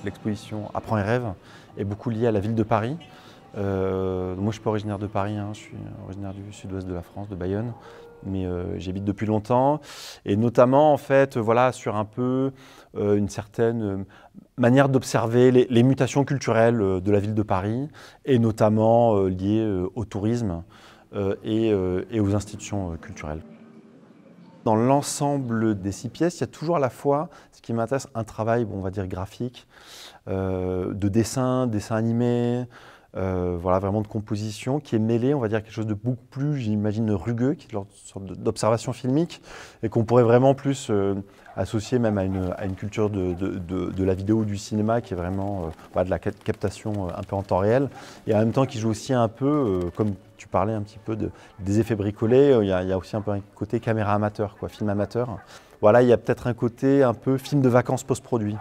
l'exposition Apprends et rêve est beaucoup liée à la ville de Paris. Moi, je ne suis pas originaire de Paris, je suis originaire du sud-ouest de la France, de Bayonne, mais j'y habite depuis longtemps. Et notamment, en fait, voilà, sur un peu une certaine manière d'observer les mutations culturelles de la ville de Paris, et notamment liées au tourisme et aux institutions culturelles. Dans l'ensemble des 6 pièces, il y a toujours à la fois, ce qui m'intéresse, un travail, on va dire, graphique, de dessin animé, voilà, vraiment de composition, qui est mêlé, on va dire, quelque chose de beaucoup plus, j'imagine, rugueux, qui est une sorte d'observation filmique, et qu'on pourrait vraiment plus associer même à une culture de la vidéo ou du cinéma, qui est vraiment voilà, de la captation un peu en temps réel, et en même temps qui joue aussi un peu, comme tu parlais un petit peu des effets bricolés, il y a aussi un peu un côté caméra amateur, quoi, film amateur. Voilà, il y a peut-être un côté un peu film de vacances post-produit.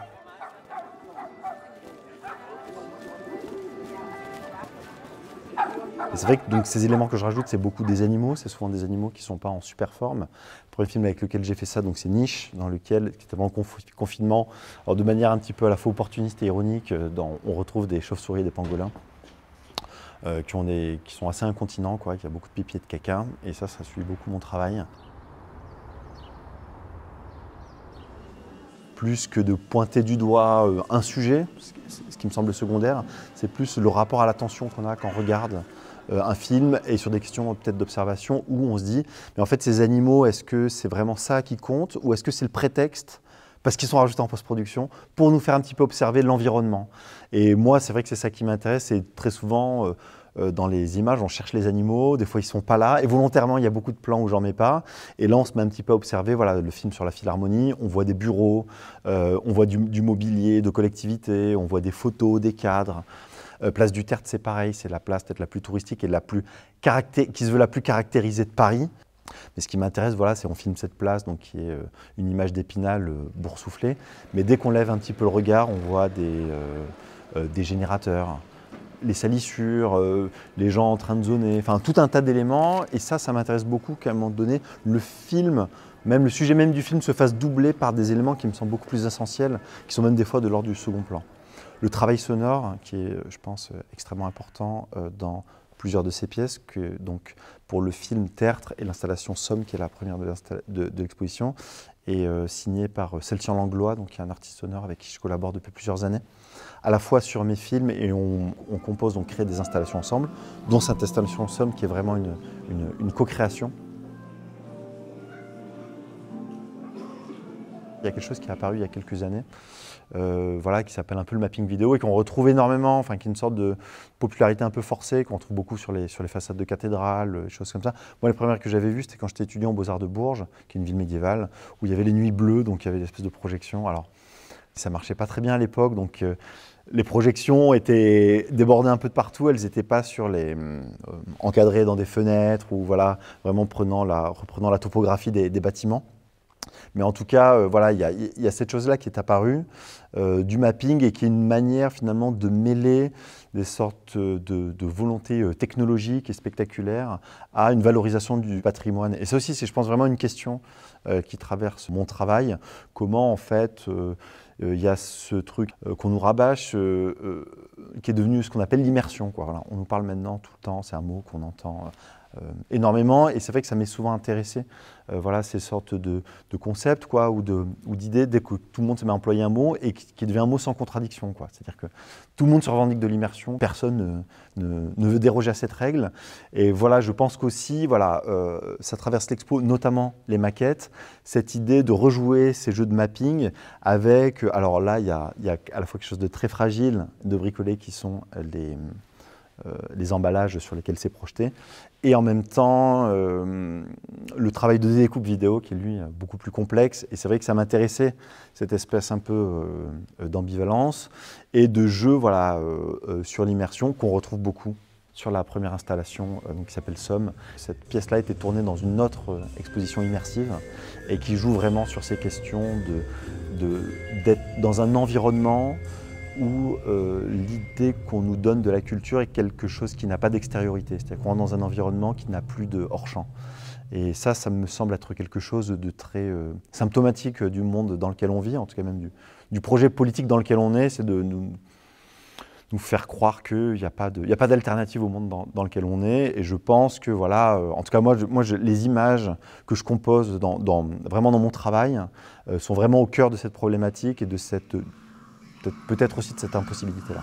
C'est vrai que donc, ces éléments que je rajoute, c'est beaucoup des animaux, c'est souvent des animaux qui ne sont pas en super forme. Le premier film avec lequel j'ai fait ça, c'est Niche, dans lequel, qui était avant le confinement, alors de manière un petit peu à la fois opportuniste et ironique, on retrouve des chauves-souris et des pangolins qui sont assez incontinents, quoi, qui a beaucoup de pipi et de caca, et ça suit beaucoup mon travail. Plus que de pointer du doigt un sujet, ce qui me semble secondaire, c'est plus le rapport à l'attention qu'on a quand on regarde un film et sur des questions peut-être d'observation où on se dit, mais en fait ces animaux, est-ce que c'est vraiment ça qui compte ou est-ce que c'est le prétexte, parce qu'ils sont rajoutés en post-production, pour nous faire un petit peu observer l'environnement. Et moi, c'est vrai que c'est ça qui m'intéresse, et très souvent, dans les images, on cherche les animaux, des fois ils ne sont pas là, et volontairement, il y a beaucoup de plans où j'en mets pas, et là, on se met un petit peu à observer, voilà, le film sur la Philharmonie, on voit des bureaux, on voit du mobilier de collectivité, on voit des photos, des cadres. Place du Tertre, c'est pareil, c'est la place peut-être la plus touristique et qui se veut la plus caractérisée de Paris. Mais ce qui m'intéresse, voilà, c'est qu'on filme cette place, donc qui est une image d'Épinal boursouflée. Mais dès qu'on lève un petit peu le regard, on voit des générateurs, les salissures, les gens en train de zoner, enfin tout un tas d'éléments. Et ça m'intéresse beaucoup qu'à un moment donné, le film, même le sujet même du film se fasse doubler par des éléments qui me semblent beaucoup plus essentiels, qui sont même des fois de l'ordre du second plan. Le travail sonore, qui est, je pense, extrêmement important dans plusieurs de ces pièces, donc pour le film Tertre et l'installation Somme, qui est la première de l'exposition, est signée par Celsian Langlois, donc qui est un artiste sonore avec qui je collabore depuis plusieurs années, à la fois sur mes films, et on compose, on crée des installations ensemble, dont cette installation Somme, qui est vraiment une co-création. Il y a quelque chose qui est apparu il y a quelques années, voilà, qui s'appelle un peu le mapping vidéo et qu'on retrouve énormément, enfin qui est une sorte de popularité un peu forcée, qu'on trouve beaucoup sur les façades de cathédrales, des choses comme ça. Moi, les premières que j'avais vues, c'était quand j'étais étudiant aux Beaux-Arts de Bourges, qui est une ville médiévale, où il y avait les nuits bleues, donc il y avait des espèces de projections. Alors, ça marchait pas très bien à l'époque, donc les projections étaient débordées un peu de partout, elles n'étaient pas encadrées dans des fenêtres, ou voilà, vraiment reprenant la topographie des bâtiments. Mais en tout cas, voilà, il y a cette chose-là qui est apparue, du mapping, et qui est une manière finalement de mêler des sortes de volontés technologiques et spectaculaires à une valorisation du patrimoine. Et ça aussi, c'est, je pense, vraiment une question qui traverse mon travail. Comment, en fait, il y a ce truc qu'on nous rabâche, qui est devenu ce qu'on appelle l'immersion, quoi. Voilà, on nous parle maintenant tout le temps, c'est un mot qu'on entend énormément, et c'est vrai que ça m'est souvent intéressé, voilà, ces sortes de concepts, quoi, ou d'idées, dès que tout le monde se met à employer un mot, et qui devient un mot sans contradiction, quoi. C'est-à-dire que tout le monde se revendique de l'immersion, personne ne veut déroger à cette règle, et voilà, je pense qu'aussi, voilà, ça traverse l'expo, notamment les maquettes, cette idée de rejouer ces jeux de mapping avec, alors là, il y a à la fois quelque chose de très fragile, de bricolé, qui sont les emballages sur lesquels c'est projeté, et en même temps le travail de découpe vidéo qui est lui beaucoup plus complexe, et c'est vrai que ça m'intéressait, cette espèce un peu d'ambivalence et de jeu, voilà, sur l'immersion qu'on retrouve beaucoup sur la première installation qui s'appelle Somme. Cette pièce-là a été tournée dans une autre exposition immersive et qui joue vraiment sur ces questions d'être dans un environnement où l'idée qu'on nous donne de la culture est quelque chose qui n'a pas d'extériorité, c'est-à-dire qu'on est dans un environnement qui n'a plus de hors-champ. Et ça me semble être quelque chose de très symptomatique du monde dans lequel on vit, en tout cas même du projet politique dans lequel on est, c'est de nous faire croire qu'il n'y a pas d'alternative au monde dans lequel on est. Et je pense que, voilà, en tout cas, les images que je compose vraiment dans mon travail sont vraiment au cœur de cette problématique et de peut-être aussi de cette impossibilité-là.